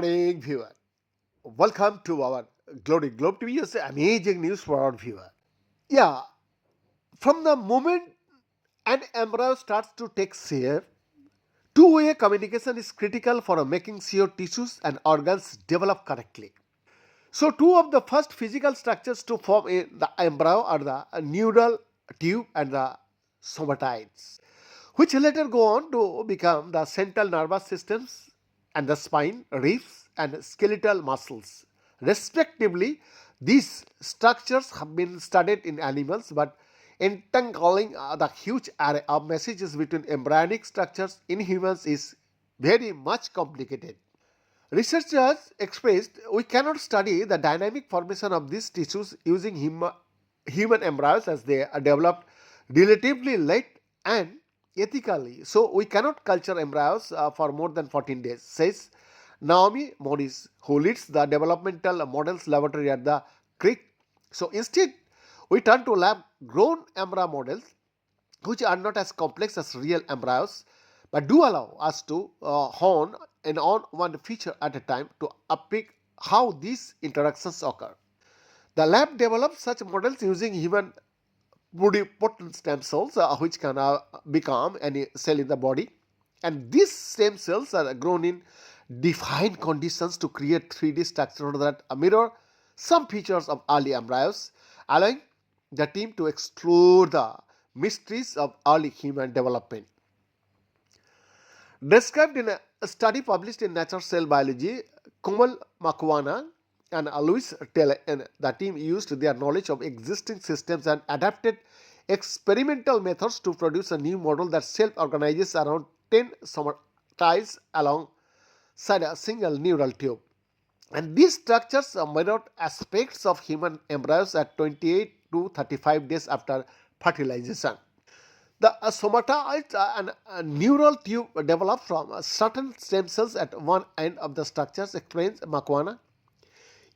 morning, viewer. Welcome to our Glory Globe TV. It's amazing news for our viewer. Yeah, from the moment an embryo starts to take shape, two-way communication is critical for making sure tissues and organs develop correctly. So, two of the first physical structures to form in the embryo are the neural tube and the somatids, which later go on to become the central nervous systems and the spine, ribs, and skeletal muscles. Respectively, these structures have been studied in animals, but entangling the huge array of messages between embryonic structures in humans is very much complicated. Researchers expressed we cannot study the dynamic formation of these tissues using human embryos as they are developed relatively late and ethically. So, we cannot culture embryos for more than 14 days, says Naomi Morris, who leads the developmental models laboratory at the Creek. So, instead, we turn to lab grown embryo models which are not as complex as real embryos but do allow us to hone in on one feature at a time to unpick how these interactions occur. The lab develops such models using human pluripotent stem cells which can become any cell in the body, and these stem cells are grown in defined conditions to create 3D structures that mirror some features of early embryos, allowing the team to explore the mysteries of early human development. Described in a study published in Nature Cell Biology, Kumal Makwana and Louis Taylor and the team used their knowledge of existing systems and adapted experimental methods to produce a new model that self-organizes around 10 somatids alongside a single neural tube. And these structures mirror aspects of human embryos at 28 to 35 days after fertilization. The somatoid and neural tube develop from certain stem cells at one end of the structures, explains Makwana.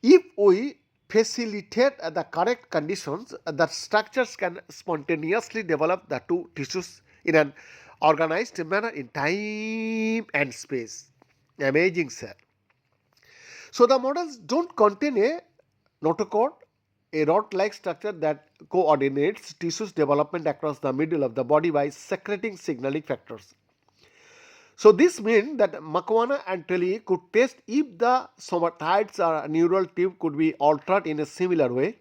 If we facilitate the correct conditions, the structures can spontaneously develop the two tissues in an organized manner in time and space. Amazing, sir. So the models don't contain a notochord, a rod-like structure that coordinates tissues development across the middle of the body by secreting signaling factors. So this means that Makwana and Telly could test if the somatids or neural tube could be altered in a similar way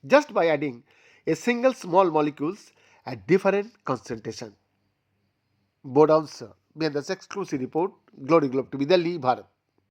just by adding a single small molecules at different concentration. Board answer. Behind this exclusive report, Glory Globe TV, Delhi, Bharat.